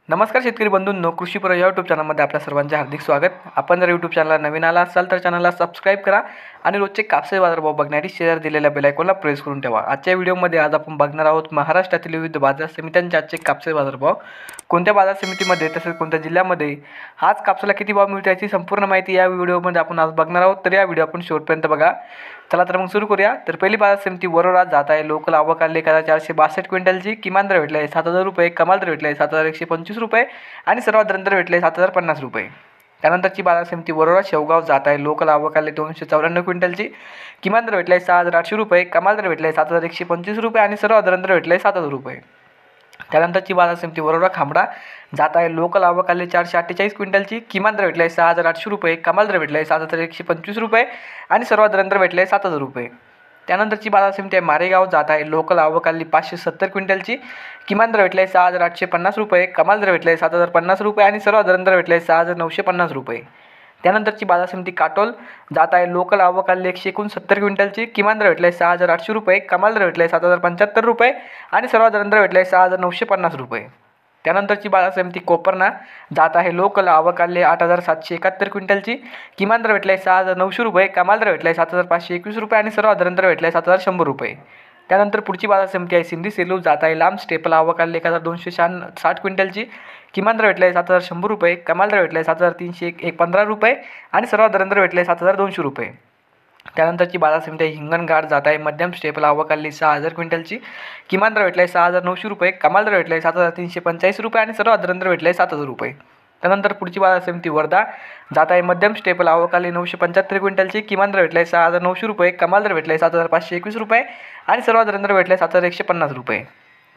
नमस्कार शेतकरी बंधूंनो, कृषीपूर या यूट्यूब चॅनलमध्ये आपल्या सर्वांचे हार्दिक स्वागत. आपण जर यूट्यूब चॅनलला नवीन आला असाल तर चॅनलला सबस्क्राईब करा आणि रोजचे कापसाचे बाजारभाव बघण्यासाठी शेअर दिलेल्या बेल आयकॉनला प्रेस करून ठेवा. आजच्या व्हिडिओमध्ये आज आपण बघणार आहोत महाराष्ट्रातील विविध बाजार समित्यांचे आजचे कापसाचे बाजारभाव, कोणत्या बाजार समितीमध्ये तसेच कोणत्या जिल्ह्यामध्ये आज कापसाला किती भाव मिळतो याची संपूर्ण माहिती या व्हिडिओमध्ये आपण आज बघणार आहोत. तर या व्हिडिओ आपण शेवटपर्यंत बघा. चला तर मग सुरू करूया. तर पहिली बाजार समिती वरोरा जात आहे. लोकल आवक आली 1462 क्विंटलची. किमान दर भेटला आहे 7,000 रुपये, कमाल दर भेटला आहे 7,125 रुपये आणि सर्वात दर भेटले 7,050 रुपये. त्यानंतरची बाजार समिती वरोरा शेवगाव जात आहे. लोकल आवक आली 294 क्विंटलची. किमान दर भेटला आहे 6,800 रुपये, कमाल दर भेटला आहे 7,125 रुपये आणि सर्वात दर भेटले 7,000 रुपये. त्यानंतरची बाजार समिती वरोरा खांबडा जात आहे. लोकल आवक आली 448 क्विंटलची. किमान दर भेटला आहे 6,800 रुपये, कमाल दर भेटला आहे 7,125 रुपये आणि सर्वात दर भेटले 7,000 रुपये. त्यानंतरची बाजार समिती आहे मारेगाव जात आहे. लोकल आवक आली 570 क्विंटलची. किमान दर भेटला आहे 6,850 रुपये, कमाल दर भेटला आहे 7,050 रुपये आणि सर्वात दर भेटला आहे 6,950 रुपये. त्यानंतरची बाजार समिती काटोल जात आहे. लोकल आवक आली 169 क्विंटलची. किमान दर भेटला आहे 6,800 रुपये, कमाल दर भेटला आहे 7,075 रुपये आणि सर्वात दर भेटला आहे 6,950 रुपये. त्यानंतरची बाजार समिती कोपरना जात आहे. लोकल आवक आली 8,771 क्विंटलची. किमान दर भेटला आहे 6,900 रुपये, कमाल दर भेटला आहे 7,521 रुपये आणि सर्वात दर भेटला आहे 7,100 रुपये. त्यानंतर पुढची बाजार समिती आहे सिंधी सेलू जात आहे. लांब स्टेपल आवक आली 1,260 क्विंटलची. किमान दर भेटला आहे 7,100 रुपये, कमाल दर भेटला आहे 7,315 रुपये आणि सर्वात दर भेटला आहे 7,200 रुपये. त्यानंतरची बाजार समिती आहे हिंगणघाट जात आहे. मध्यम स्टेपल आवक आली 6,000 क्विंटलची. किमान दर भेटला आहे 6,900 रुपये, कमाल दर भेटला आहे 7,345 रुपये आणि सर्वात दर भेटला आहे 7,000 रुपये. त्यानंतर पुढची बाजार समिती वर्धा जात आहे. मध्यम स्टेपल आवक आली 975 क्विंटलची. किमान दर भेटला आहे 6,900 रुपये, कमाल दर भेटला आहे 7,521 रुपये आणि सर्वात दर भेटला आहे 7,150 रुपये.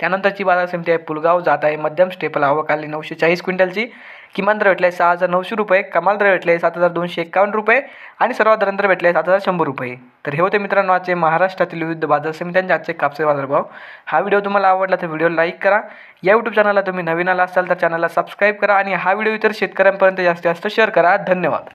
त्यानंतरची बाजार समिती आहे पुलगाव जात आहे. मध्यम स्टेपल आवक आली 940 क्विंटलची. किमान दर भेटला आहे 6,900 रुपये, कमाल दर भेटले 7,251 रुपये आणि सर्वात दर भेटले 7,100 रुपये. तर हे होते मित्रांनो आजचे महाराष्ट्रातील विविध बाजार समित्यांचे आजचे कापसाचे बाजारभाव. हा व्हिडिओ तुम्हाला आवडला तर व्हिडिओ लाईक करा. या यूट्यूब चॅनलला तुम्ही नवीन आला असाल तर चॅनलला सबस्क्राईब करा आणि हा व्हिडिओ इतर शेतकऱ्यांपर्यंत जास्तीत जास्त शेअर करा. धन्यवाद.